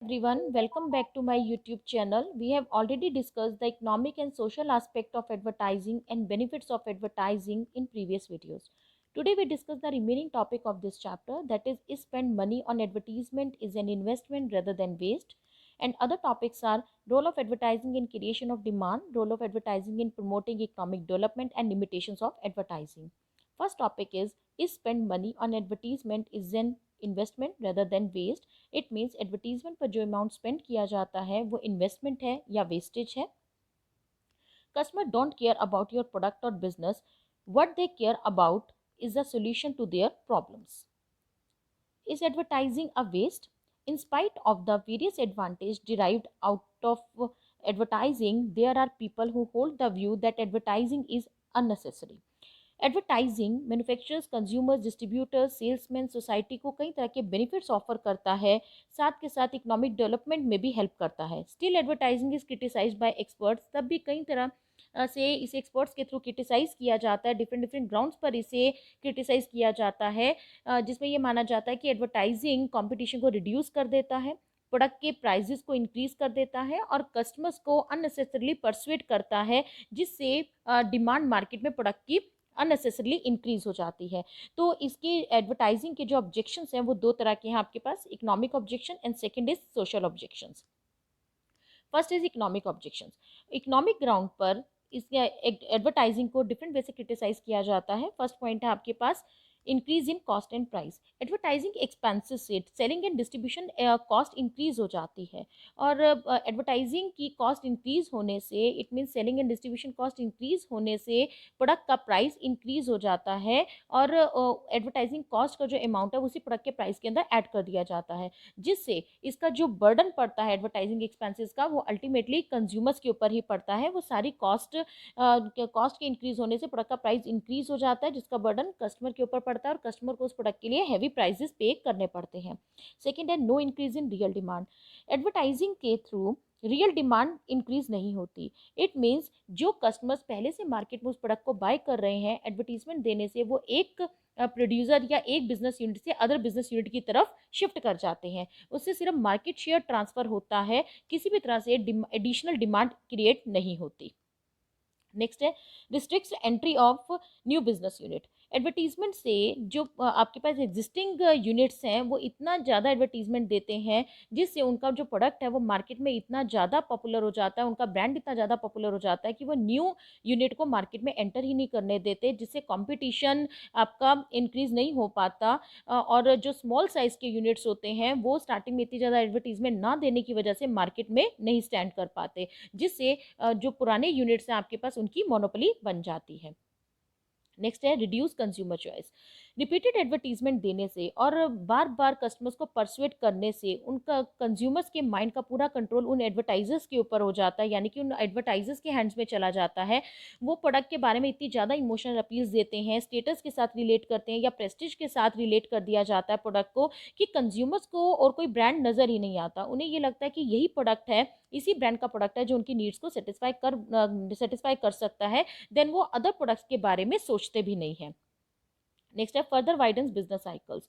Everyone, welcome back to my YouTube channel. We have already discussed the economic and social aspect of advertising and benefits of advertising in previous videos. Today we discuss the remaining topic of this chapter, that is spend money on advertisement is an investment rather than waste. And other topics are role of advertising in creation of demand, role of advertising in promoting economic development, and limitations of advertising. First topic is spend money on advertisement is an investment rather than waste. It means advertisement पर जो amount spend किया जाता है वो investment है या wastage है. Customer don't care about your product और business. What they care about is the solution to their problems. Is advertising a waste? In spite of the various advantages derived out of advertising, there are people who hold the view that advertising is unnecessary. Advertising manufacturers, consumers, distributors, salesman, society को कई तरह के benefits offer करता है, साथ के साथ economic development में भी हेल्प करता है. Still advertising is criticised bye experts. तब भी कई तरह से इसे एक्सपर्ट्स के थ्रू क्रिटिसाइज किया जाता है, डिफरेंट डिफरेंट ग्राउंड्स पर इसे क्रिटिसाइज किया जाता है, जिसमें यह माना जाता है कि एडवर्टाइजिंग कंपटीशन को रिड्यूस कर देता है, प्रोडक्ट के प्राइजेस को इंक्रीज कर देता है और कस्टमर्स को अननेसेसरली परसुएट करता है, जिससे डिमांड मार्केट में प्रोडक्ट की अननेसेसरली इंक्रीज हो जाती है. तो इसके एडवर्टाइजिंग के जो ऑब्जेक्शंस हैं वो दो तरह के हैं आपके पास, economic objection and second is social objections. First is economic objections. Economic ground पर इसके एडवर्टाइजिंग को डिफरेंट वे से क्रिटिसाइज किया जाता है. फर्स्ट पॉइंट है आपके पास increase in cost and price. Advertising expenses से selling and distribution cost increase हो जाती है, और एडवर्टाइजिंग की कॉस्ट इंक्रीज होने से it mean selling and distribution cost increase होने से प्रोडक्ट का प्राइस इंक्रीज हो जाता है, और एडवर्टाइजिंग कॉस्ट का जो अमाउंट है उसी प्रोडक्ट के प्राइस के अंदर ऐड कर दिया जाता है, जिससे इसका जो बर्डन पड़ता है एडवर्टाइजिंग एक्सपेंसेस का वो अल्टीमेटली कंज्यूमर्स के ऊपर ही पड़ता है. वो सारी कॉस्ट के इंक्रीज होने से प्रोडक्ट का प्राइस इंक्रीज हो जाता है, जिसका बर्डन कस्टमर के ऊपर पड़ता है और कस्टमर को उस प्रोडक्ट के लिए हैवी प्राइसेस पे करने पड़ते हैं. सेकेंड है no increase in real demand. Advertising के थ्रू रियल डिमांड इंक्रीज नहीं होती. इट मीन्स जो कस्टमर्स पहले से मार्केट में उस प्रोडक्ट को बाय कर रहे हैं, एडवर्टीजमेंट देने से वो एक प्रोड्यूसर या एक बिजनेस यूनिट से अदर बिजनेस यूनिट की तरफ शिफ्ट कर जाते हैं. उससे सिर्फ मार्केट शेयर ट्रांसफर होता है, किसी भी तरह से एडिशनल डिमांड क्रिएट नहीं होती. नेक्स्ट है restrict entry of new business unit. Advertisement से जो आपके पास एग्जिस्टिंग यूनिट्स हैं वो इतना ज़्यादा एडवर्टीजमेंट देते हैं, जिससे उनका जो प्रोडक्ट है वो मार्केट में इतना ज़्यादा पॉपुलर हो जाता है, उनका ब्रांड इतना ज़्यादा पॉपुलर हो जाता है कि वो न्यू यूनिट को मार्केट में एंटर ही नहीं करने देते, जिससे कंपटीशन आपका इंक्रीज नहीं हो पाता. और जो स्मॉल साइज़ के यूनिट्स होते हैं वो स्टार्टिंग में इतनी ज़्यादा एडवर्टीजमेंट ना देने की वजह से मार्केट में नहीं स्टैंड कर पाते, जिससे जो पुराने यूनिट्स हैं आपके पास उनकी मोनोपोली बन जाती है. नेक्स्ट है reduce consumer choice. Repeated advertisement देने से और बार बार कस्टमर्स को परसुएट करने से उनका कंज्यूमर्स के माइंड का पूरा कंट्रोल उन एडवर्टाइजर्स के ऊपर हो जाता है, यानी कि उन एडवर्टाइजर्स के हैंड्स में चला जाता है. वो प्रोडक्ट के बारे में इतनी ज़्यादा इमोशनल अपील्स देते हैं, स्टेटस के साथ रिलेट करते हैं या प्रेस्टीज के साथ रिलेट कर दिया जाता है प्रोडक्ट को, कि कंज्यूमर्स को और कोई ब्रांड नज़र ही नहीं आता. उन्हें ये लगता है कि यही प्रोडक्ट है, इसी ब्रांड का प्रोडक्ट है जो उनकी नीड्स को सेटिस्फाई कर सकता है. देन वो अदर प्रोडक्ट्स के बारे में सोचते भी नहीं है. नेक्स्ट है फर्दर वाइडेंस बिजनेस साइकिल्स.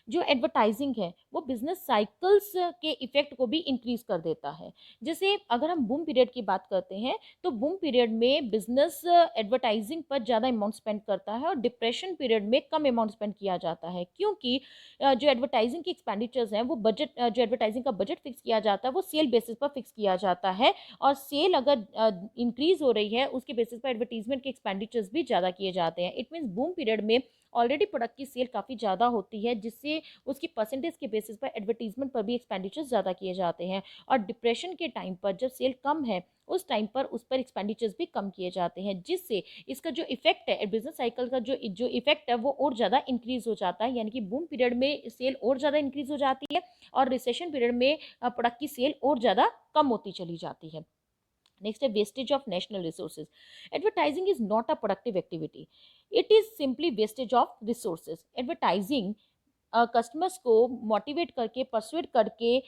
जो एडवर्टाइजिंग है वो बिजनेस साइकिल्स के इफेक्ट को भी इंक्रीज कर देता है. जैसे अगर हम बूम पीरियड की बात करते हैं तो बूम पीरियड में बिजनेस एडवर्टाइजिंग पर ज़्यादा अमाउंट स्पेंड करता है और डिप्रेशन पीरियड में कम अमाउंट स्पेंड किया जाता है, क्योंकि जो एडवर्टाइजिंग की एक्सपेंडिचर्स हैं वो बजट जो एडवर्टाइजिंग का बजट फिक्स किया जाता है वो सेल बेसिस पर फिक्स किया जाता है, और सेल अगर इंक्रीज हो रही है उसके बेसिस पर एडवर्टीजमेंट के एक्सपेंडिचर्स भी ज़्यादा किए जाते हैं. इट मीन्स बूम पीरियड में ऑलरेडी प्रोडक्ट की सेल काफ़ी ज़्यादा होती है, जिससे उसकी परसेंटेज के बेसिस पर एडवर्टीजमेंट पर भी एक्सपेंडिचर्स ज़्यादा किए जाते हैं. और डिप्रेशन के टाइम पर जब सेल कम है उस टाइम पर उस पर एक्सपेंडिचर्स भी कम किए जाते हैं, जिससे इसका जो इफेक्ट है बिजनेस साइकिल का जो जो इफेक्ट है वो और ज़्यादा इंक्रीज हो जाता है. यानी कि बूम पीरियड में सेल और ज़्यादा इंक्रीज हो जाती है और रिसेशन पीरियड में प्रोडक्ट की सेल और ज़्यादा कम होती चली जाती है. नेक्स्ट है wastage of national resources. Advertising is not a productive activity, it is simply wastage of resources. Advertising customers को मोटिवेट करके, परसुएट करके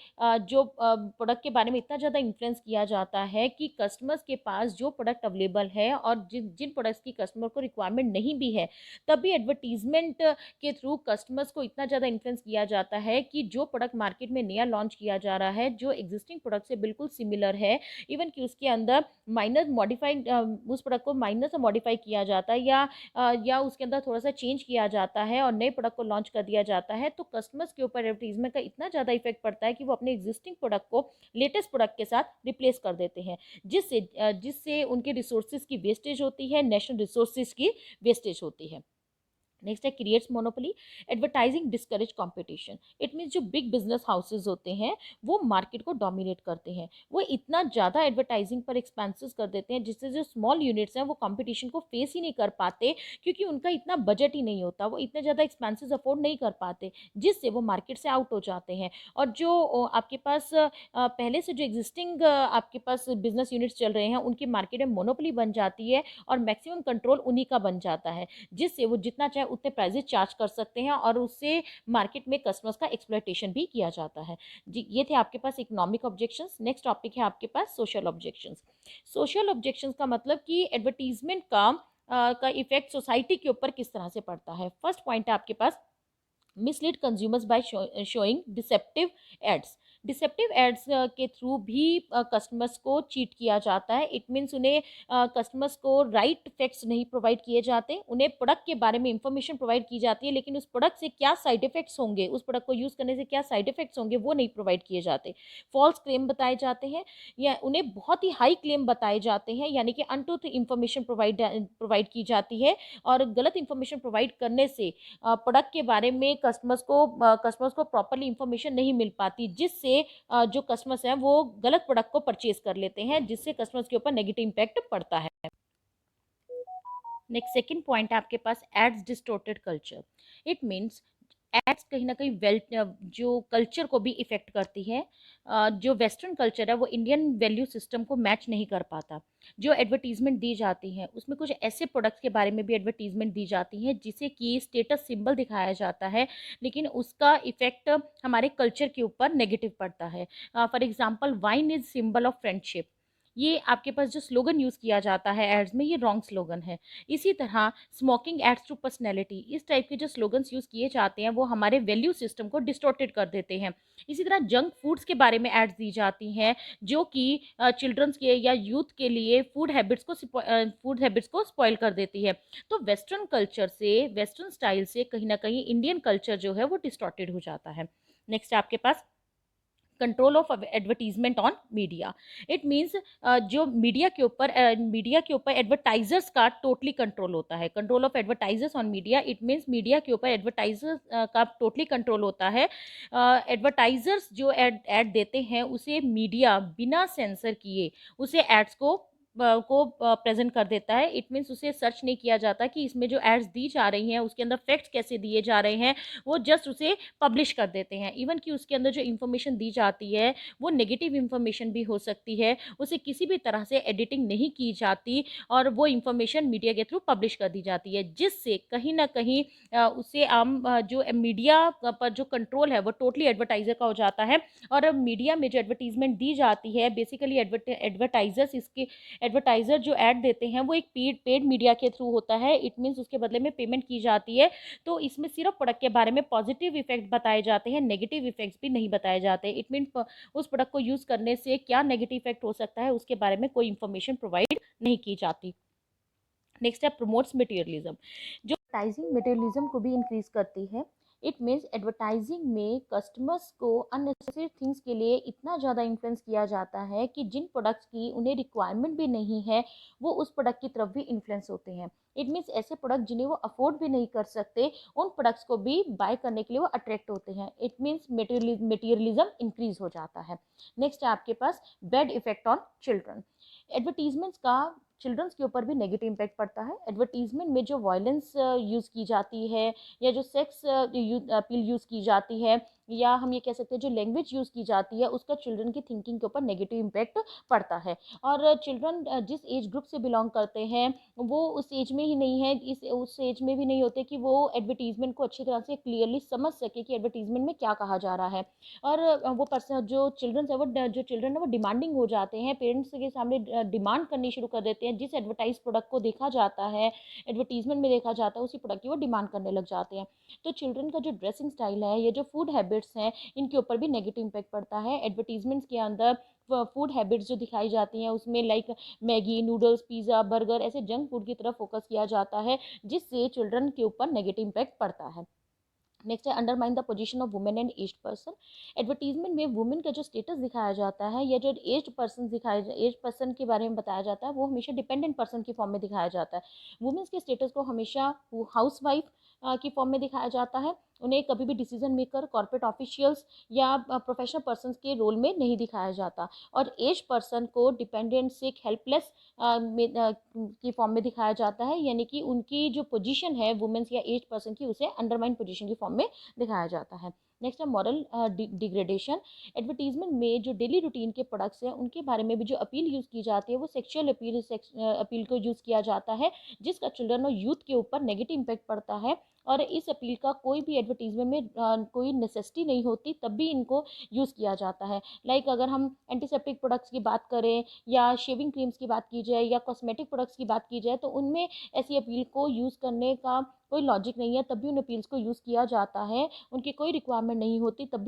जो प्रोडक्ट के बारे में इतना ज़्यादा इन्फ्लुएंस किया जाता है कि कस्टमर्स के पास जो प्रोडक्ट अवेलेबल है और जिन जिन प्रोडक्ट्स की कस्टमर को रिक्वायरमेंट नहीं भी है, तब भी एडवर्टीजमेंट के थ्रू कस्टमर्स को इतना ज़्यादा इन्फ्लुएंस किया जाता है कि जो प्रोडक्ट मार्केट में नया लॉन्च किया जा रहा है, जो एग्जिस्टिंग प्रोडक्ट से बिल्कुल सिमिलर है, इवन कि उसके अंदर माइनर मॉडिफाइड उस प्रोडक्ट को माइनर से मॉडिफाई किया जाता है या उसके अंदर थोड़ा सा चेंज किया जाता है और नए प्रोडक्ट को लॉन्च कर दिया जाता है, तो कस्टमर्स के ऊपर एडवर्टीजमेंट का इतना ज़्यादा इफेक्ट पड़ता है कि वो अपने एग्जिस्टिंग प्रोडक्ट को लेटेस्ट प्रोडक्ट के साथ रिप्लेस कर देते हैं, जिससे उनके रिसोर्सेज की वेस्टेज होती है, नेशनल रिसोर्सेज की वेस्टेज होती है। नेक्स्ट है creates monopoly. Advertising discourage competition. It means जो बिग बिजनेस हाउसेज होते हैं वो मार्केट को डोमिनेट करते हैं, वो इतना ज़्यादा एडवर्टाइजिंग पर एक्सपेंसेस कर देते हैं जिससे जो स्मॉल यूनिट्स हैं वो कंपटीशन को फेस ही नहीं कर पाते, क्योंकि उनका इतना बजट ही नहीं होता, वो इतने ज़्यादा एक्सपेंसेस अफोर्ड नहीं कर पाते, जिससे वो मार्केट से आउट हो जाते हैं। और जो आपके पास पहले से जो एग्जिस्टिंग आपके पास बिजनेस यूनिट्स चल रहे हैं उनकी मार्केट में मोनोपोली बन जाती है और मैक्सिमम कंट्रोल उन्हीं का बन जाता है, जिससे वो जितना चाहे उतने प्राइजेस चार्ज कर सकते हैं और उससे मार्केट में कस्टमर्स का एक्सप्लॉयटेशन भी किया जाता है। जी, ये थे आपके पास इकोनॉमिक ऑब्जेक्शंस। नेक्स्ट टॉपिक है आपके पास सोशल ऑब्जेक्शंस। सोशल ऑब्जेक्शंस का मतलब कि एडवर्टीजमेंट का इफेक्ट सोसाइटी के ऊपर किस तरह से पड़ता है। फर्स्ट पॉइंट है आपके पास mislead consumers by showing deceptive ads. Deceptive ads के थ्रू भी कस्टमर्स को चीट किया जाता है। इट मीन्स उन्हें कस्टमर्स को राइट फैक्ट्स नहीं प्रोवाइड किए जाते, उन्हें प्रोडक्ट के बारे में इंफॉर्मेशन प्रोवाइड की जाती है, लेकिन उस प्रोडक्ट से क्या साइड इफेक्ट्स होंगे, उस प्रोडक्ट को यूज़ करने से क्या साइड इफेक्ट्स होंगे, वो नहीं प्रोवाइड किए जाते। फॉल्स क्लेम बताए जाते हैं या उन्हें बहुत ही हाई क्लेम बताए जाते हैं, यानी कि अनट्रूथ इंफॉर्मेशन प्रोवाइड की जाती है और गलत इंफॉर्मेशन प्रोवाइड करने से प्रोडक्ट के बारे में कस्टमर्स को प्रॉपरली इंफॉर्मेशन नहीं मिल पाती, जिससे जो कस्टमर्स हैं वो गलत प्रोडक्ट को परचेज कर लेते हैं, जिससे कस्टमर्स के ऊपर नेगेटिव इम्पैक्ट पड़ता है। नेक्स्ट सेकंड पॉइंट है आपके पास ads distorted culture. It means ads कहीं ना कहीं जो कल्चर को भी इफेक्ट करती है। जो वेस्टर्न कल्चर है वो इंडियन वैल्यू सिस्टम को मैच नहीं कर पाता। जो एडवर्टीजमेंट दी जाती है उसमें कुछ ऐसे प्रोडक्ट्स के बारे में भी एडवर्टीजमेंट दी जाती है जिसे कि स्टेटस सिंबल दिखाया जाता है, लेकिन उसका इफेक्ट हमारे कल्चर के ऊपर नेगेटिव पड़ता है। For example wine is symbol of friendship, ये आपके पास जो स्लोगन यूज़ किया जाता है एड्स में, ये रॉन्ग स्लोगन है। इसी तरह स्मोकिंग एड्स टू पर्सनैलिटी, इस टाइप के जो स्लोगन्स यूज़ किए जाते हैं वो हमारे वैल्यू सिस्टम को डिस्टॉर्टेड कर देते हैं। इसी तरह जंक फूड्स के बारे में एड्स दी जाती हैं जो कि चिल्ड्रंस के या यूथ के लिए फूड हैबिट्स को स्पॉइल कर देती है। तो वेस्टर्न कल्चर से, वेस्टर्न स्टाइल से कहीं ना कहीं इंडियन कल्चर जो है वो डिस्टॉर्टेड हो जाता है। नेक्स्ट आपके पास control of advertisement on media. It means जो मीडिया के ऊपर एडवर्टाइजर्स का टोटली कंट्रोल होता है। Control of advertisers on media, it means media के ऊपर एडवर्टाइजर्स का टोटली कंट्रोल होता है। एडवर्टाइजर्स जो एड देते हैं उसे मीडिया बिना सेंसर किए उसे एड्स को प्रेजेंट कर देता है। इट मीन्स उसे सर्च नहीं किया जाता कि इसमें जो एड्स दी जा रही हैं उसके अंदर फैक्ट्स कैसे दिए जा रहे हैं, वो जस्ट उसे पब्लिश कर देते हैं। इवन कि उसके अंदर जो इन्फॉर्मेशन दी जाती है वो नेगेटिव इन्फॉर्मेशन भी हो सकती है, उसे किसी भी तरह से एडिटिंग नहीं की जाती और वो इन्फॉर्मेशन मीडिया के थ्रू पब्लिश कर दी जाती है, जिससे कहीं ना कहीं उसे जो मीडिया पर जो कंट्रोल है वो टोटली एडवर्टाइजर का हो जाता है। और मीडिया में जो एडवर्टीजमेंट दी जाती है, बेसिकली एडवर्टाइजर जो ऐड देते हैं वो एक पेड मीडिया के थ्रू होता है। इट मीन्स उसके बदले में पेमेंट की जाती है। तो इसमें सिर्फ प्रोडक्ट के बारे में पॉजिटिव इफेक्ट बताए जाते हैं, नेगेटिव इफेक्ट्स भी नहीं बताए जाते। इट मीन्स उस प्रोडक्ट को यूज़ करने से क्या नेगेटिव इफेक्ट हो सकता है उसके बारे में कोई इंफॉर्मेशन प्रोवाइड नहीं की जाती। नेक्स्ट है प्रमोट्स मटेरियलिज्म, जो एडवर्टाइजिंग मटेरियलिज्म को भी इंक्रीज करती है। इट मीन्स एडवर्टाइजिंग में कस्टमर्स को अननेसेसरी थिंग्स के लिए इतना ज़्यादा इन्फ्लुएंस किया जाता है कि जिन प्रोडक्ट्स की उन्हें रिक्वायरमेंट भी नहीं है वो उस प्रोडक्ट की तरफ भी इन्फ्लुएंस होते हैं। इट मीन्स ऐसे प्रोडक्ट जिन्हें वो अफोर्ड भी नहीं कर सकते उन प्रोडक्ट्स को भी बाय करने के लिए वो अट्रैक्ट होते हैं। इट मीन्स मटेरियलिज्म इंक्रीज हो जाता है। नेक्स्ट है आपके पास bad effect on children. Advertisements का चिल्ड्रंस के ऊपर भी नेगेटिव इम्पैक्ट पड़ता है। एडवर्टीजमेंट में जो वायलेंस यूज़ की जाती है या जो सेक्स अपील यूज़ की जाती है या हम ये कह सकते हैं जो लैंग्वेज यूज़ की जाती है उसका चिल्ड्रन की थिंकिंग के ऊपर नेगेटिव इम्पैक्ट पड़ता है। और चिल्ड्रन जिस एज ग्रुप से बिलोंग करते हैं वो उस एज में ही नहीं है, इस उस एज में भी नहीं होते कि वो एडवर्टीजमेंट को अच्छी तरह से क्लियरली समझ सके कि एडवर्टीजमेंट में क्या कहा जा रहा है। और वो पर्सन जो चिल्ड्रन है वो जो चिल्ड्रन है वो डिमांडिंग हो जाते हैं, पेरेंट्स के सामने डिमांड करनी शुरू कर देते हैं। जिस एडवर्टाइज प्रोडक्ट को देखा जाता है, एडवर्टीजमेंट में देखा जाता है, उसी प्रोडक्ट की वो डिमांड करने लग जाते हैं। तो चिल्ड्रन का जो ड्रेसिंग स्टाइल है, ये जो फूड हैबिट्स हैं, इनके ऊपर भी नेगेटिव इम्पैक्ट पड़ता है। एडवर्टीजमेंट्स के अंदर फूड हैबिट्स जो दिखाई जाती हैं उसमें like Maggi, noodles, pizza, burger ऐसे जंक फूड की तरफ फोकस किया जाता है, जिससे चिल्ड्रन के ऊपर नेगेटिव इम्पैक्ट पड़ता है। नेक्स्ट है undermine the position of women and aged person. Advertisement में वुमेन का जो स्टेटस दिखाया जाता है या जो एज्ड पर्सन के बारे में बताया जाता है वो हमेशा डिपेंडेंट पर्सन की फॉर्म में दिखाया जाता है। वुमेन्स के स्टेटस को हमेशा हाउस वाइफ की फॉर्म में दिखाया जाता है। उन्हें कभी भी डिसीजन मेकर, कॉर्पोरेट ऑफिशियल्स या प्रोफेशनल पर्सन के रोल में नहीं दिखाया जाता। और एज पर्सन को डिपेंडेंट, सिक, हेल्पलेस की फॉर्म में दिखाया जाता है, यानी कि उनकी जो पोजीशन है वुमेन्स या एज पर्सन की उसे अंडरमाइन पोजीशन की फॉर्म में दिखाया जाता है। नेक्स्ट है मॉरल डिग्रेडेशन। एडवर्टीजमेंट में जो डेली रूटीन के प्रोडक्ट्स हैं उनके बारे में भी जो अपील यूज़ की जाती है वो सेक्सुअल अपील को यूज़ किया जाता है, जिसका चिल्ड्रन और यूथ के ऊपर नेगेटिव इम्पैक्ट पड़ता है। और इस अपील का कोई भी एडवर्टीजमेंट में कोई नेसेसिटी नहीं होती तब भी इनको यूज़ किया जाता है। लाइक अगर हम एंटीसेप्टिक प्रोडक्ट्स की बात करें या शेविंग क्रीम्स की बात की जाए या कॉस्मेटिक प्रोडक्ट्स की बात की जाए तो उनमें ऐसी अपील को यूज़ करने का कोई लॉजिक नहीं है, तब भी उन अपील्स को यूज़ किया जाता है। उनकी कोई रिक्वायरमेंट नहीं होती तब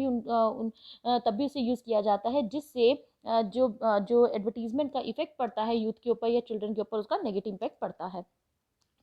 भी उसे यूज़ किया जाता है, जिससे जो एडवर्टीजमेंट का इफेक्ट पड़ता है यूथ के ऊपर या चिल्ड्रन के ऊपर उसका नेगेटिव इम्पैक्ट पड़ता है।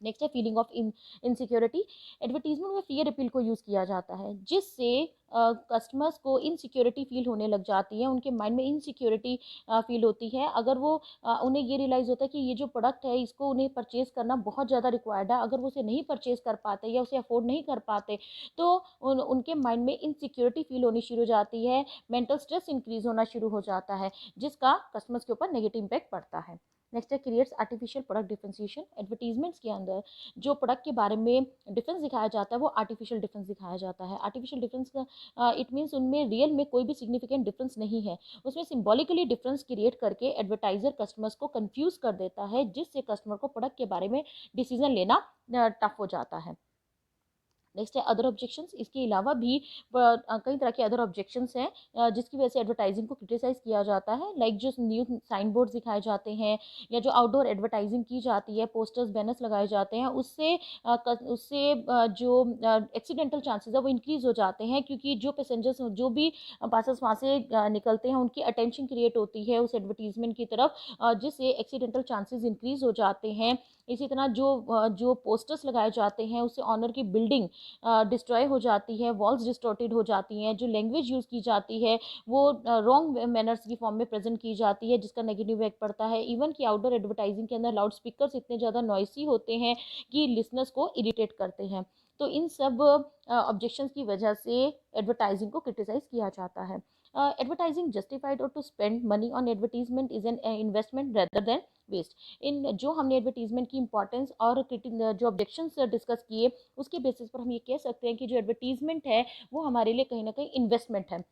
नेक्स्ट है फीलिंग ऑफ इनसिक्योरिटी। एडवर्टीजमेंट में फियर अपील को यूज़ किया जाता है, जिससे कस्टमर्स को इनसिक्योरिटी फील होने लग जाती है, उनके माइंड में इनसिक्योरिटी फील होती है। अगर वो उन्हें ये रियलाइज़ होता है कि ये जो प्रोडक्ट है इसको उन्हें परचेज़ करना बहुत ज़्यादा रिक्वायर्ड है, अगर वो उसे नहीं परचेज़ कर पाते या उसे अफोर्ड नहीं कर पाते तो उनके माइंड में इनसिक्योरिटी फील होनी शुरू हो जाती है, मेंटल स्ट्रेस इंक्रीज होना शुरू हो जाता है, जिसका कस्टमर्स के ऊपर नेगेटिव इम्पैक्ट पड़ता है। नेक्स्ट है creates artificial product differentiation. Advertisements के अंदर जो प्रोडक्ट के बारे में डिफरेंस दिखाया जाता है वो आर्टिफिशियल डिफरेंस दिखाया जाता है। आर्टिफिशियल डिफरेंस का इट मीन्स उनमें रियल में कोई भी सिग्निफिकेंट डिफरेंस नहीं है, उसमें सिंबॉलिकली डिफरेंस क्रिएट करके एडवर्टाइजर कस्टमर्स को कंफ्यूज कर देता है, जिससे कस्टमर को प्रोडक्ट के बारे में डिसीजन लेना टफ हो जाता है। नेक्स्ट है अदर ऑब्जेक्शंस। इसके अलावा भी कई तरह के अदर ऑब्जेक्शंस हैं जिसकी वजह से एडवर्टाइजिंग को क्रिटिसाइज किया जाता है। लाइक जो न्यू साइन बोर्ड्स दिखाए जाते हैं या जो आउटडोर एडवर्टाइजिंग की जाती है, पोस्टर्स, बैनर्स लगाए जाते हैं, जो एक्सीडेंटल चांसेस है वो इंक्रीज हो जाते हैं, क्योंकि जो पैसेंजर्स जो भी पासेस वहाँ से निकलते हैं उनकी अटेंशन क्रिएट होती है उस एडवर्टीजमेंट की तरफ, जिससे एक्सीडेंटल चांसेस इंक्रीज हो जाते हैं। इसी तरह जो पोस्टर्स लगाए जाते हैं उससे ऑनर की बिल्डिंग डिस्ट्रॉय हो जाती है, वॉल्स डिस्टॉर्टेड हो जाती हैं, जो लैंग्वेज यूज़ की जाती है वो रॉन्ग मैनर्स की फॉर्म में प्रेजेंट की जाती है, जिसका नेगेटिव इफेक्ट पड़ता है। इवन कि आउटडोर एडवर्टाइजिंग के अंदर लाउड स्पीकर्स इतने ज़्यादा नॉइसी होते हैं कि लिसनर्स को इरिटेट करते हैं। तो इन सब ऑब्जेक्शंस की वजह से एडवर्टाइजिंग को क्रिटिसाइज किया जाता है। एडवर्टाइजिंग जस्टिफाइड और to spend money on advertisement is an investment rather than waste. इन जो हमने एडवर्टीजमेंट की इंपॉर्टेंस और जो ऑब्जेक्शंस डिस्कस किए उसके बेसिस पर हम ये कह सकते हैं कि जो एडवर्टीजमेंट है वो हमारे लिए कहीं ना कहीं इन्वेस्टमेंट है।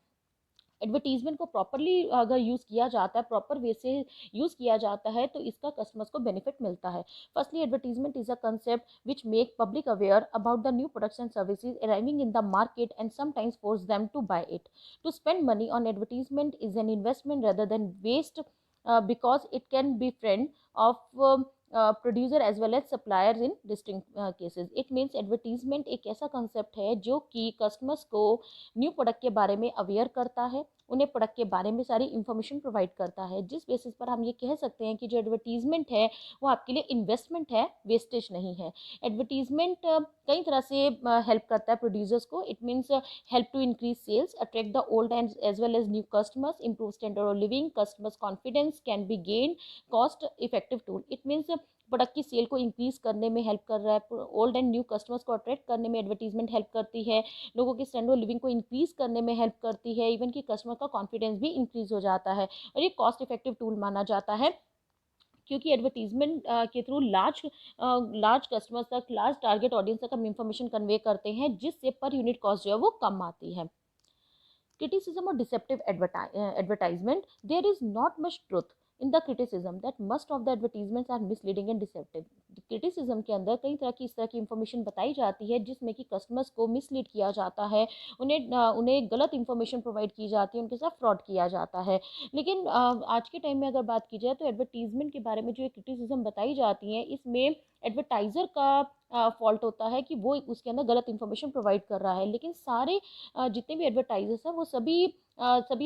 एडवर्टीजमेंट को प्रॉपरली अगर यूज़ किया जाता है, प्रॉपर वे से यूज़ किया जाता है तो इसका कस्टमर्स को बेनिफिट मिलता है। Firstly advertisement is a concept which make public aware about the new products and services arriving in the market and sometimes force them to buy it. To spend money on advertisement is an investment rather than waste, because it can be friend of producer as well as suppliers in distinct cases. It means advertisement एक ऐसा concept है जो कि customers को new product के बारे में aware करता है, उन्हें प्रोडक्ट के बारे में सारी इन्फॉर्मेशन प्रोवाइड करता है, जिस बेसिस पर हम ये कह सकते हैं कि जो एडवर्टीजमेंट है वो आपके लिए इन्वेस्टमेंट है, वेस्टेज नहीं है। एडवर्टीजमेंट कई तरह से हेल्प करता है प्रोड्यूसर्स को। It means help to increase sales, attract the old and as well as new customers, improve standard of living, customers confidence can be gain, cost effective tool. It means product की sale को increase करने में help कर रहा है, old and new customers को attract करने में एडवर्टीजमेंट हेल्प करती है, लोगों की स्टैंडर्ड ऑफ लिविंग को इंक्रीज करने में हेल्प करती है, इवन कि कस्टमर का कॉन्फिडेंस भी इंक्रीज हो जाता है। और ये कॉस्ट इफेक्टिव टूल माना जाता है, क्योंकि एडवर्टीजमेंट के थ्रू लार्ज कस्टमर्स तक, लार्ज टारगेट ऑडियंस तक हम इंफॉर्मेशन कन्वे करते हैं, जिससे पर यूनिट कॉस्ट जो है वो कम आती है। Criticism or deceptive advertisement. There is not much truth in the criticism that most of the advertisements are misleading and deceptive. Criticism के अंदर कई तरह की इस तरह की इंफॉर्मेशन बताई जाती है जिसमें कि कस्टमर्स को मिसलीड किया जाता है, उन्हें गलत इंफॉर्मेशन प्रोवाइड की जाती है, उनके साथ फ्रॉड किया जाता है। लेकिन आज के टाइम में अगर बात की जाए तो एडवर्टीजमेंट के बारे में जो क्रिटिसिज्म बताई जाती है इसमें एडवर्टाइज़र का फॉल्ट होता है कि वो उसके अंदर गलत इन्फॉर्मेशन प्रोवाइड कर रहा है। लेकिन सारे जितने भी एडवर्टाइजर्स हैं वो सभी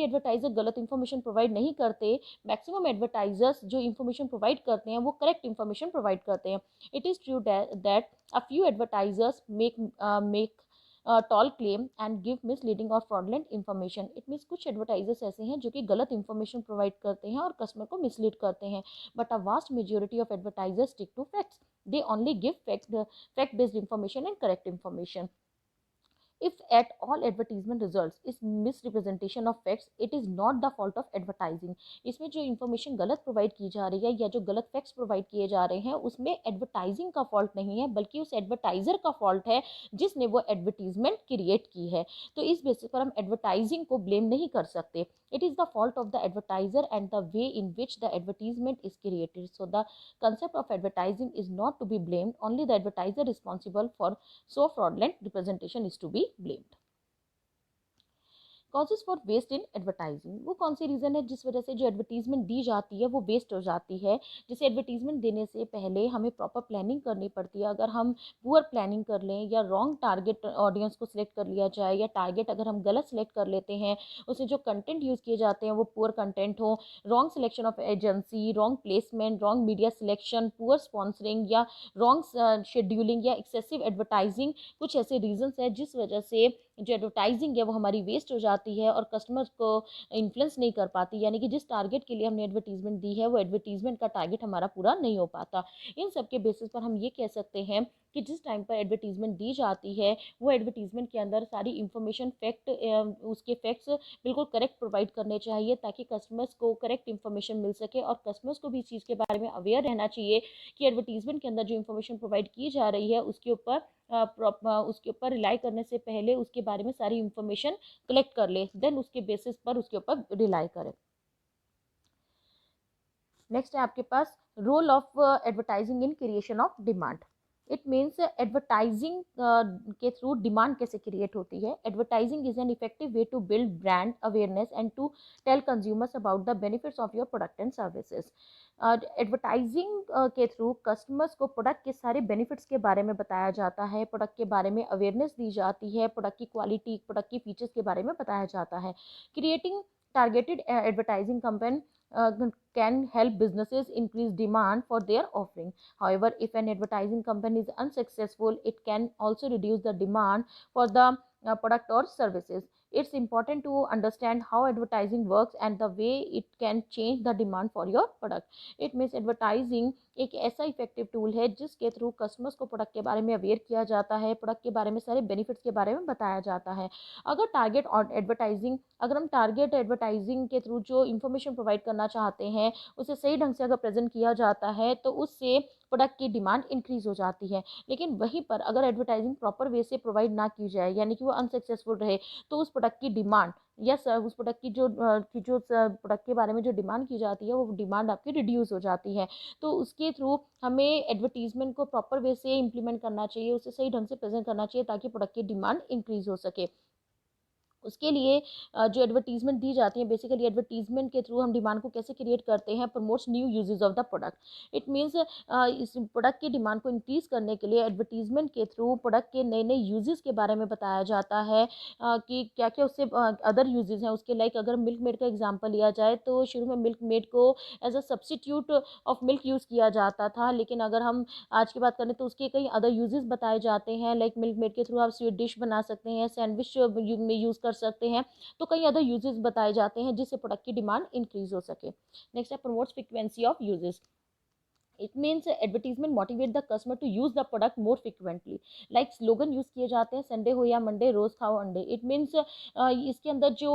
एडवर्टाइज़र गलत इन्फॉर्मेशन प्रोवाइड नहीं करते। मैक्सिमम एडवर्टाइजर्स जो इन्फॉर्मेशन प्रोवाइड करते हैं वो करेक्ट इन्फॉर्मेशन प्रोवाइड करते हैं। It is true that a few advertisers make tall claim and give misleading और फ्रॉडलेंट इन्फॉर्मेशन। इट मीन्स कुछ एडवर्टाइजर्स ऐसे हैं जो कि गलत इन्फॉर्मेशन प्रोवाइड करते हैं और कस्टमर को मिसलीड करते हैं, but a vast majority of advertisers stick to facts. They only give fact based information and correct information. If at all advertisement results is misrepresentation of facts, it is not the fault of advertising. इसमें जो information गलत provide की जा रही है या जो गलत फैक्ट्स प्रोवाइड किए जा रहे हैं उसमें एडवर्टाइजिंग का फॉल्ट नहीं है, बल्कि उस एडवर्टाइजर का फॉल्ट है जिसने वो एडवर्टीजमेंट क्रिएट की है। तो इस बेसिस पर हम एडवर्टाइजिंग को ब्लेम नहीं कर सकते। It is the fault of the advertiser and the way in which the advertisement is created. So the concept of advertising is not to be blamed, only the advertiser responsible for so fraudulent representation is to be blamed. Causes for waste in advertising, वो कौन सी reason है जिस वजह से जो advertisement दी जाती है वो वेस्ट हो जाती है। जैसे एडवर्टीजमेंट देने से पहले हमें प्रॉपर प्लानिंग करनी पड़ती है। अगर हम पुअर प्लानिंग कर लें या रॉन्ग टारगेट ऑडियंस को सिलेक्ट कर लिया जाए या टारगेट अगर हम गलत सेलेक्ट कर लेते हैं, उसमें जो कंटेंट यूज़ किए जाते हैं वो पुअर कंटेंट हो, wrong selection of agency, wrong placement, wrong media selection, poor sponsoring या रॉन्ग शेड्यूलिंग या एक्सेसिव एडवर्टाइजिंग, कुछ ऐसे रीजंस हैं जिस वजह से जो एडवर्टाइजिंग है वो हमारी वेस्ट हो जाती है और कस्टमर्स को इन्फ्लुएंस नहीं कर पाती। यानी कि जिस टारगेट के लिए हमने एडवर्टीजमेंट दी है वो एडवर्टीजमेंट का टारगेट हमारा पूरा नहीं हो पाता। इन सब के बेसिस पर हम ये कह सकते हैं कि जिस टाइम पर एडवर्टीजमेंट दी जाती है वो एडवर्टीजमेंट के अंदर सारी इंफॉर्मेशन उसके फैक्ट्स बिल्कुल करेक्ट प्रोवाइड करने चाहिए ताकि कस्टमर्स को करेक्ट इन्फॉर्मेशन मिल सके और कस्टमर्स को भी इस चीज़ के बारे में अवेयर रहना चाहिए कि एडवर्टीजमेंट के अंदर जो इन्फॉर्मेशन प्रोवाइड की जा रही है उसके ऊपर रिलाई करने से पहले उसके बारे में सारी इंफॉर्मेशन कलेक्ट कर ले, देन उसके बेसिस पर उसके ऊपर रिलाई करें। नेक्स्ट है आपके पास role of advertising in creation of demand. It means advertising के थ्रू डिमांड कैसे क्रिएट होती है। Advertising is an effective way to build brand awareness and to tell consumers about the benefits of your product and services. Advertising के through customers को product के सारे benefits के बारे में बताया जाता है, प्रोडक्ट के बारे में अवेयरनेस दी जाती है, प्रोडक्ट की क्वालिटी, प्रोडक्ट की फीचर्स के बारे में बताया जाता है। Creating targeted advertising campaign can help businesses increase demand for their offering. However, if an advertising campaign is unsuccessful, it can also reduce the demand for the product or services. It's important to understand how advertising works and the way it can change the demand for your product. It means advertising एक ऐसा effective tool है जिसके through customers को product के बारे में aware किया जाता है, प्रोडक्ट के बारे में सारे बेनिफिट्स के बारे में बताया जाता है। अगर हम टारगेट एडवर्टाइजिंग के थ्रू जो इन्फॉर्मेशन प्रोवाइड करना चाहते हैं उसे सही ढंग से अगर प्रेजेंट किया जाता है तो उससे प्रोडक्ट की डिमांड इंक्रीज हो जाती है। लेकिन वहीं पर अगर एडवर्टाइजिंग प्रॉपर वे से प्रोवाइड ना की जाए यानी कि वो अनसक्सेसफुल रहे तो उस प्रोडक्ट की डिमांड या उस प्रोडक्ट की जो प्रोडक्ट के बारे में जो डिमांड की जाती है वो डिमांड आपकी रिड्यूस हो जाती है। तो उसके थ्रू हमें एडवर्टीजमेंट को प्रॉपर वे से इम्प्लीमेंट करना चाहिए, उसे सही ढंग से प्रेजेंट करना चाहिए ताकि प्रोडक्ट की डिमांड इंक्रीज हो सके। उसके लिए जो एडवर्टीजमेंट दी जाती है, बेसिकली एडवर्टीजमेंट के थ्रू हम डिमांड को कैसे क्रिएट करते हैं, promotes new uses of the product. It means इस प्रोडक्ट की डिमांड को इंक्रीज करने के लिए एडवर्टीजमेंट के थ्रू प्रोडक्ट के नए नए यूजेस के बारे में बताया जाता है कि क्या क्या उससे अदर यूजेस हैं उसके। लाइक अगर मिल्क मेड का एग्जाम्पल लिया जाए तो शुरू में मिल्क मेड को as a substitute of milk use किया जाता था, लेकिन अगर हम आज की बात करें तो उसके कई अदर यूजेस बताए जाते हैं। लाइक मिल्क मेड के थ्रू आप स्वीट डिश बना सकते हैं, सैंडविच में यूज़ कर सकते हैं, तो कई अदर यूजेस बताए जाते हैं जिससे प्रोडक्ट की डिमांड इंक्रीज हो सके। नेक्स्ट है promotes frequency of uses. It means advertisement motivate the customer to use the product more frequently. Like slogan use किए जाते हैं, संडे हो या मंडे रोज खाओ अंडे। इट मीन्स इसके अंदर जो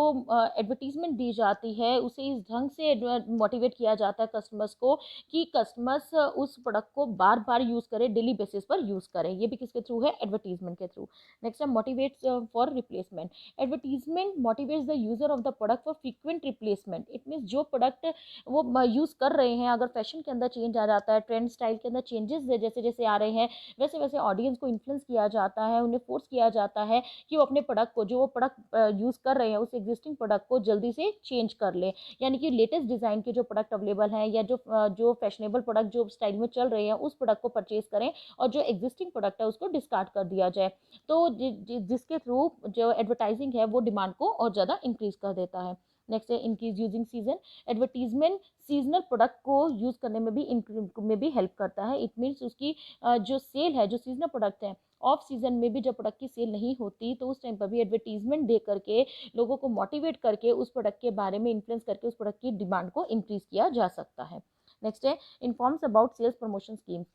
एडवर्टीजमेंट दी जाती है उसे इस ढंग से मोटिवेट किया जाता है कस्टमर्स को कि कस्टमर्स उस प्रोडक्ट को बार बार यूज करें, डेली बेसिस पर यूज करें। ये भी किसके थ्रू है? एडवर्टीजमेंट के थ्रू। नेक्स्ट है motivates for replacement. Advertisement motivates the user of the product for frequent replacement. It means जो प्रोडक्ट वो यूज कर रहे हैं, अगर फैशन के अंदर चेंज आ जाता है, ट्रेंड स्टाइल के अंदर चेंजेस जैसे जैसे आ रहे हैं, वैसे वैसे ऑडियंस को इन्फ्लुएंस किया जाता है, उन्हें फोर्स किया जाता है कि वो अपने प्रोडक्ट को, जो वो प्रोडक्ट यूज कर रहे हैं, उस एग्जिस्टिंग प्रोडक्ट को जल्दी से चेंज कर ले। यानी कि लेटेस्ट डिजाइन के जो प्रोडक्ट अवेलेबल हैं या जो फैशनेबल प्रोडक्ट जो स्टाइल में चल रहे हैं उस प्रोडक्ट को परचेज करें, और जो एग्जिस्टिंग प्रोडक्ट है उसको डिस्कार्ड कर दिया जाए। तो जिसके थ्रू जो एडवर्टाइजिंग है वो डिमांड को और ज़्यादा इंक्रीज कर देता है। नेक्स्ट है increase using season. Advertisement seasonal product को यूज करने में भी हेल्प करता है। इट मीन्स उसकी जो सेल है, जो सीजनल प्रोडक्ट है, ऑफ सीजन में भी जब प्रोडक्ट की सेल नहीं होती तो उस टाइम पर भी एडवर्टीजमेंट दे करके लोगों को मोटिवेट करके उस प्रोडक्ट के बारे में इन्फ्लुएंस करके उस प्रोडक्ट की डिमांड को इंक्रीज किया जा सकता है। नेक्स्ट है informs about sales promotion schemes.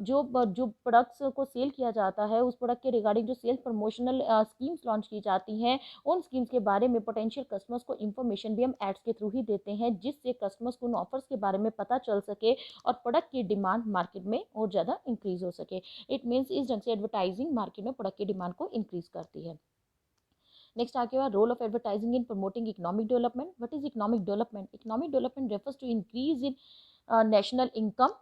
जो प्रोडक्ट्स को सेल किया जाता है उस प्रोडक्ट के रिगार्डिंग जो सेल्स प्रमोशनल स्कीम्स लॉन्च की जाती हैं, उन स्कीम्स के बारे में पोटेंशियल कस्टमर्स को इन्फॉर्मेशन भी हम एड्स के थ्रू ही देते हैं, जिससे कस्टमर्स को उन ऑफर्स के बारे में पता चल सके और प्रोडक्ट की डिमांड मार्केट में और ज़्यादा इंक्रीज हो सके। इट मीन्स इस ढंग से एडवर्टाइजिंग मार्केट में प्रोडक्ट की डिमांड को इंक्रीज करती है। नेक्स्ट आगे हुआ role of advertising in promoting economic development. What is economic development? Economic development refers to increase in national income,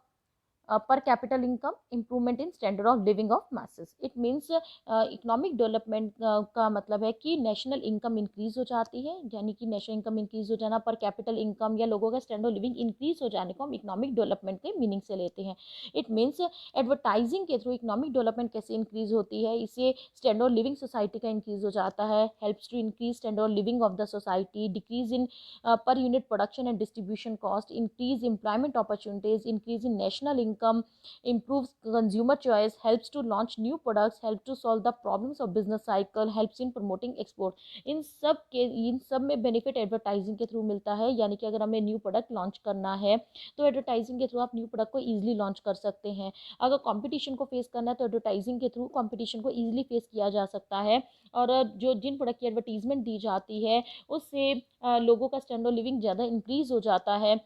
per capita income, improvement in standard of living of masses. It means economic development का मतलब है कि national income increase हो जाती है, यानी कि national income increase हो जाना, पर कैपिटल इनकम या लोगों का स्टैंडर्ड ऑफ लिविंग इंक्रीज हो जाने को हम इकोनॉमिक डेवलपमेंट के मीनिंग से लेते हैं। इट मीन्स एडवर्टाइजिंग के थ्रू इकोनॉमिक डेवलपमेंट कैसे इंक्रीज होती है? इससे स्टैंडर्ड ऑफ लिविंग सोसाइटी का इंक्रीज हो जाता है, helps to increase standard of living of the society, decrease in per unit production and distribution cost, increase employment opportunities, increase in national income, improves consumer choice, helps to launch new products, helps to solve the problems of business cycle, helps in promoting export। इन सब में benefit advertising के through मिलता है। यानी कि अगर हमें new product launch करना है तो एडवर्टाइजिंग के थ्रू आप न्यू प्रोडक्ट को ईजिली लॉन्च कर सकते हैं। अगर कंपटीशन को फेस करना है तो एडवर्टाइजिंग के थ्रू कंपटीशन को ईजिली फेस किया जा सकता है। और जो जिन प्रोडक्ट की एडवर्टीजमेंट दी जाती है उससे लोगों का स्टैंडर्ड ऑफ लिविंग ज़्यादा इंक्रीज हो जाता है,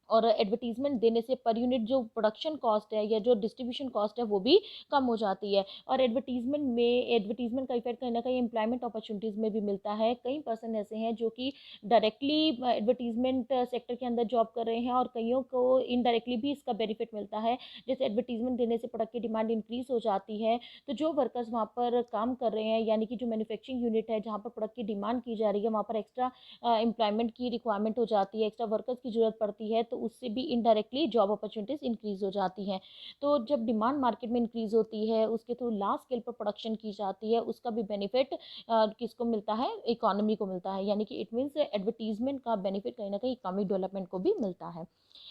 और एडवर्टीजमेंट देने से पर यूनिट जो प्रोडक्शन कॉस्ट है या जो डिस्ट्रीब्यूशन कॉस्ट है वो भी कम हो जाती है। और एडवर्टीजमेंट का इफेक्ट कहीं ना कहीं एम्प्लॉयमेंट अपॉर्चुनिटीज़ में भी मिलता है। कई पर्सन ऐसे हैं जो कि डायरेक्टली एडवर्टीजमेंट सेक्टर के अंदर जॉब कर रहे हैं और कईयों को इनडायरेक्टली भी इसका बेनिफिट मिलता है। जैसे एडवर्टीजमेंट देने से प्रोडक्ट की डिमांड इंक्रीज हो जाती है, तो जो वर्कर्स वहाँ पर काम कर रहे हैं, यानी कि जो मैन्युफैक्चरिंग यूनिट है जहाँ पर प्रोडक्ट की डिमांड की जा रही है, वहाँ पर एक्स्ट्रा एम्प्लॉयमेंट की रिक्वायरमेंट हो जाती है, एक्स्ट्रा वर्कर्स की जरूरत पड़ती है, तो उससे भी इनडायरेक्टली जॉब अपॉर्चुनिटीज इंक्रीज हो जाती हैं। तो जब डिमांड मार्केट में इंक्रीज होती है उसके थ्रू लार्ज स्केल पर प्रोडक्शन की जाती है, उसका भी बेनिफिट किसको मिलता है? इकोनॉमी को मिलता है। यानी कि इट मीन्स एडवर्टीजमेंट का बेनिफिट कहीं ना कहीं इकोनॉमिक डेवलपमेंट को भी मिलता है।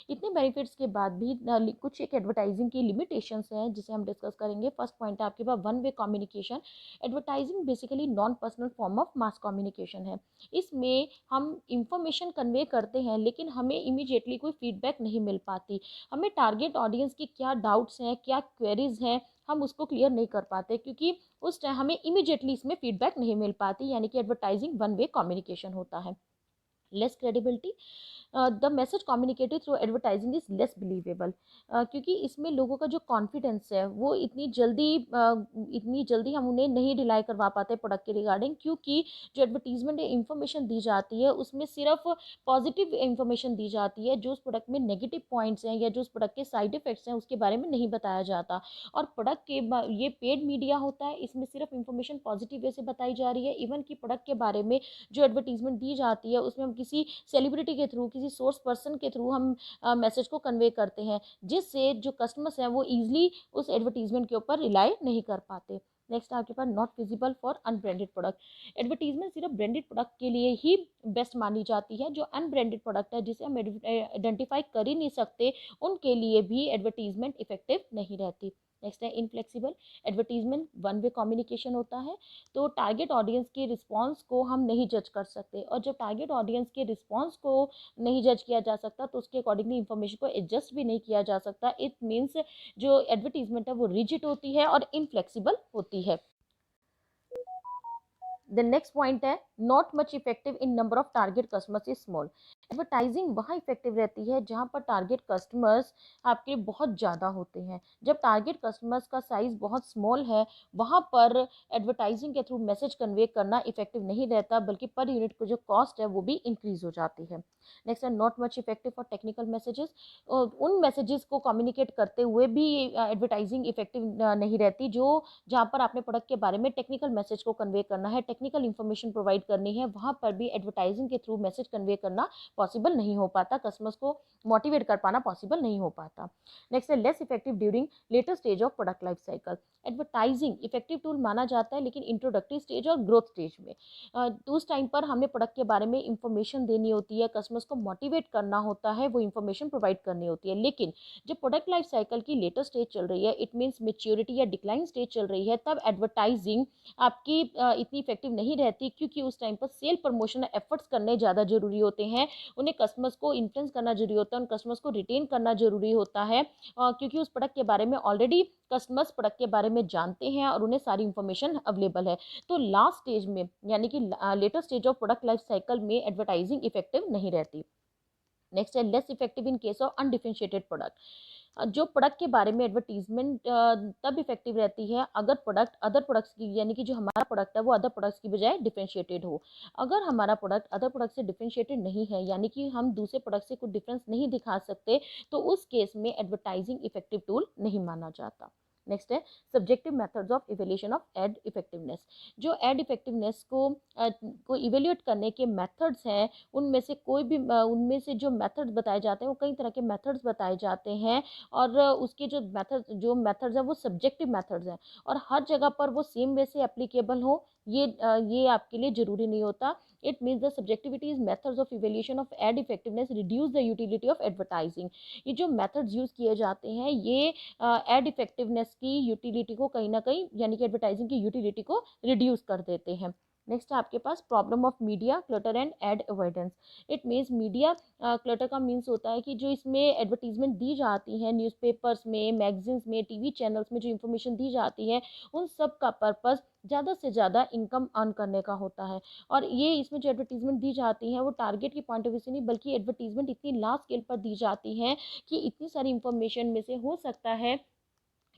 इतने बेनिफिट्स के बाद भी कुछ एक एडवर्टाइजिंग की लिमिटेशंस हैं जिसे हम डिस्कस करेंगे। फर्स्ट पॉइंट है आपके पास one way communication. Advertising basically non personal form of mass communication है। इसमें हम इंफॉर्मेशन कन्वे करते हैं लेकिन हमें इमीडिएटली कोई फीडबैक नहीं मिल पाती। हमें टारगेट ऑडियंस की क्या डाउट्स हैं, क्या क्वेरीज हैं, हम उसको क्लियर नहीं कर पाते क्योंकि उस टाइम हमें इमीडिएटली इसमें फीडबैक नहीं मिल पाती। यानी कि एडवर्टाइजिंग वन वे कम्युनिकेशन होता है। Less credibility. The message communicated through advertising is less believable, क्योंकि इसमें लोगों का जो कॉन्फिडेंस है वो इतनी जल्दी हम उन्हें नहीं रिलाई करवा पाते प्रोडक्ट के रिगार्डिंग, क्योंकि जो एडवर्टीजमेंट इंफॉर्मेशन दी जाती है उसमें सिर्फ पॉजिटिव इंफॉर्मेशन दी जाती है। जो उस प्रोडक्ट में नेगेटिव पॉइंट्स हैं या जो उस प्रोडक्ट के साइड इफेक्ट्स हैं उसके बारे में नहीं बताया जाता। और प्रोडक्ट के ये पेड मीडिया होता है, इसमें सिर्फ इंफॉर्मेशन पॉजिटिव वे से बताई जा रही है। इवन कि प्रोडक्ट के बारे में जो एडवर्टीजमेंट दी जाती है उसमें हम किसी सेलिब्रिटी के थ्रू, किसी सोर्स पर्सन के थ्रू हम मैसेज को कन्वे करते हैं, जिससे जो कस्टमर्स हैं वो ईजिली उस एडवर्टीजमेंट के ऊपर रिलाई नहीं कर पाते। नेक्स्ट आपके पास not visible for unbranded product. Advertisement सिर्फ ब्रांडेड प्रोडक्ट के लिए ही बेस्ट मानी जाती है। जो अनब्रांडेड प्रोडक्ट है जिसे हम आइडेंटिफाई कर ही नहीं सकते, उनके लिए भी एडवर्टीजमेंट इफेक्टिव नहीं रहती। नेक्स्ट है inflexible. Advertisement one way communication होता है, तो टारगेट ऑडियंस के रिस्पॉन्स को हम नहीं जज कर सकते, और जब टारगेट ऑडियंस के रिस्पॉन्स को नहीं जज किया जा सकता तो उसके अकॉर्डिंगली इंफॉर्मेशन को एडजस्ट भी नहीं किया जा सकता। इट मीन्स जो एडवर्टीजमेंट है वो रिजिड होती है और इनफ्लेक्सिबल होती है। द नेक्स्ट पॉइंट है not much effective in number of target customers is small. Advertising वहाँ इफेक्टिव रहती है जहाँ पर टारगेट कस्टमर्स आपके बहुत ज़्यादा होते हैं। जब टारगेट कस्टमर्स का साइज बहुत स्मॉल है, वहाँ पर एडवर्टाइजिंग के थ्रू मैसेज कन्वे करना इफेक्टिव नहीं रहता, बल्कि पर यूनिट को जो कॉस्ट है वो भी इंक्रीज हो जाती है। नेक्स्ट है not much effective for technical messages. उन मैसेजेस को कम्युनिकेट करते हुए भी एडवर्टाइजिंग इफेक्टिव नहीं रहती, जो जहाँ पर आपने प्रोडक्ट के बारे में टेक्निकल मैसेज को कन्वे करना है, टेक्निकल इन्फॉर्मेशन प्रोवाइड करनी है, वहाँ पर भी एडवर्टाइजिंग के थ्रू मैसेज कन्वे करना पॉसिबल नहीं हो पाता, कस्टमर्स को मोटिवेट कर पाना पॉसिबल नहीं हो पाता। नेक्स्ट है less effective during later stage of product life cycle. Advertising effective tool माना जाता है लेकिन इंट्रोडक्टरी स्टेज और ग्रोथ स्टेज में, तो उस टाइम पर हमें प्रोडक्ट के बारे में इंफॉर्मेशन देनी होती है, कस्टमर्स को मोटिवेट करना होता है, वो इंफॉर्मेशन प्रोवाइड करनी होती है। लेकिन जब प्रोडक्ट लाइफ साइकिल की लेटर स्टेज चल रही है, इट मीन्स मेच्योरिटी या डिक्लाइन स्टेज चल रही है, तब एडवर्टाइजिंग आपकी इतनी इफेक्टिव नहीं रहती, क्योंकि उस टाइम पर सेल प्रमोशन एफर्ट्स करने ज़्यादा जरूरी होते हैं, उन्हें कस्टमर्स को इन्फ्लुएंस करना जरूरी होता है, उन कस्टमर्स को रिटेन करना जरूरी होता है, क्योंकि उस प्रोडक्ट के बारे में ऑलरेडी कस्टमर्स प्रोडक्ट के बारे में जानते हैं और उन्हें सारी इंफॉर्मेशन अवेलेबल है। तो लास्ट स्टेज में यानी कि later stage of product life cycle में एडवर्टाइजिंग इफेक्टिव नहीं रहती। नेक्स्ट है less effective in case of undifferentiated product. जो प्रोडक्ट के बारे में एडवर्टीजमेंट तब इफेक्टिव रहती है अगर प्रोडक्ट अदर प्रोडक्ट्स की, यानी कि जो हमारा प्रोडक्ट है वो अदर प्रोडक्ट्स की बजाय डिफरेंशिएटेड हो। अगर हमारा प्रोडक्ट अदर प्रोडक्ट से डिफरेंशिएटेड नहीं है, यानी कि हम दूसरे प्रोडक्ट से कुछ डिफरेंस नहीं दिखा सकते, तो उस केस में एडवर्टाइजिंग इफेक्टिव टूल नहीं माना जाता। नेक्स्ट है subjective methods of evaluation of ad effectiveness. जो एड इफेक्टिवनेस को इवेल्यूएट करने के मेथड्स हैं, उनमें से कोई भी उनमें से जो मेथड्स बताए जाते हैं वो कई तरह के मेथड्स बताए जाते हैं, और उसके जो मेथड्स हैं वो सब्जेक्टिव मेथड्स हैं, और हर जगह पर वो सेम वे से एप्लीकेबल हो ये आपके लिए जरूरी नहीं होता। It means the subjectivity is methods of evaluation of ad effectiveness reduce the utility of advertising. ये जो मेथड्स यूज किए जाते हैं ये एड इफेक्टिवनेस की यूटिलिटी को कहीं ना कहीं, यानी कि एडवर्टाइजिंग की यूटिलिटी को रिड्यूस कर देते हैं। नेक्स्ट है आपके पास problem of media clutter and ad avoidance. It means media clutter का मीन्स होता है कि जो इसमें एडवर्टीजमेंट दी जाती है न्यूज़पेपर्स में, मैगजीन्स में, टीवी चैनल्स में जो इन्फॉर्मेशन दी जाती है, उन सब का पर्पस ज़्यादा से ज़्यादा इनकम अर्न करने का होता है। और ये इसमें जो एडवर्टीजमेंट दी जाती है वो टारगेट की पॉइंट ऑफ व्यू से नहीं, बल्कि एडवर्टीजमेंट इतनी लार्ज स्केल पर दी जाती है कि इतनी सारी इंफॉर्मेशन में से हो सकता है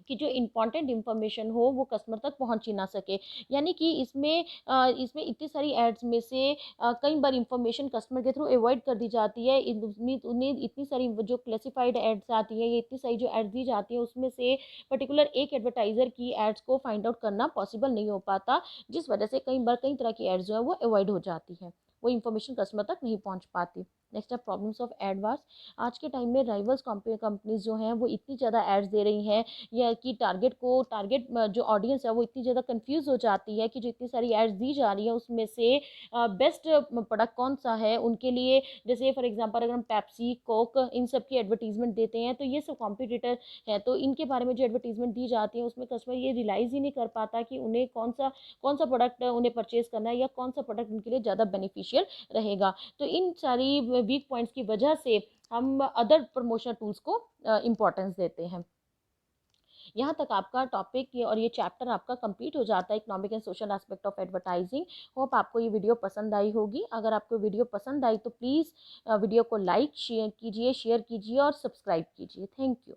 कि जो इम्पॉर्टेंट इन्फॉर्मेशन हो वो कस्टमर तक पहुंच ही ना सके। यानी कि इसमें इतनी सारी एड्स में से कई बार इंफॉर्मेशन कस्टमर के थ्रू अवॉइड कर दी जाती है। उन्हें इतनी सारी जो क्लासिफाइड एड्स आती है या इतनी सारी जो एड्स दी जाती है उसमें से पर्टिकुलर एक एडवर्टाइजर की एड्स को फाइंड आउट करना पॉसिबल नहीं हो पाता, जिस वजह से कई बार कई तरह की एड्स जो है वो अवॉइड हो जाती है, वो इन्फॉर्मेशन कस्टमर तक नहीं पहुंच पाती। नेक्स्ट है प्रॉब्लम्स ऑफ एड वार्स। आज के टाइम में राइवल्स कंपनीज जो हैं वो इतनी ज़्यादा एड्स दे रही हैं, या कि टारगेट जो ऑडियंस है वो इतनी ज़्यादा कंफ्यूज हो जाती है कि जो इतनी सारी एड्स दी जा रही है उसमें से बेस्ट प्रोडक्ट कौन सा है उनके लिए। जैसे फॉर एग्जांपल अगर हम पेप्सी, कोक, इन सब की एडवर्टीजमेंट देते हैं तो ये सब कॉम्पिटिटर हैं, तो इनके बारे में जो एडवर्टीजमेंट दी जाती है उसमें कस्टमर ये रियलाइज़ ही नहीं कर पाता कि उन्हें कौन सा प्रोडक्ट उन्हें परचेज करना है या कौन सा प्रोडक्ट उनके लिए ज़्यादा बेनिफिशियल रहेगा। तो इन सारी वीक पॉइंट्स की वजह से हम अदर प्रमोशनल टूल्स को इम्पोर्टेंस देते हैं। यहाँ तक आपका टॉपिक और ये चैप्टर आपका कंप्लीट हो जाता है, economic and social aspect of advertising. Hope आपको ये वीडियो पसंद आई होगी। अगर आपको वीडियो पसंद आई तो प्लीज़ वीडियो को लाइक शेयर कीजिए और सब्सक्राइब कीजिए। Thank you.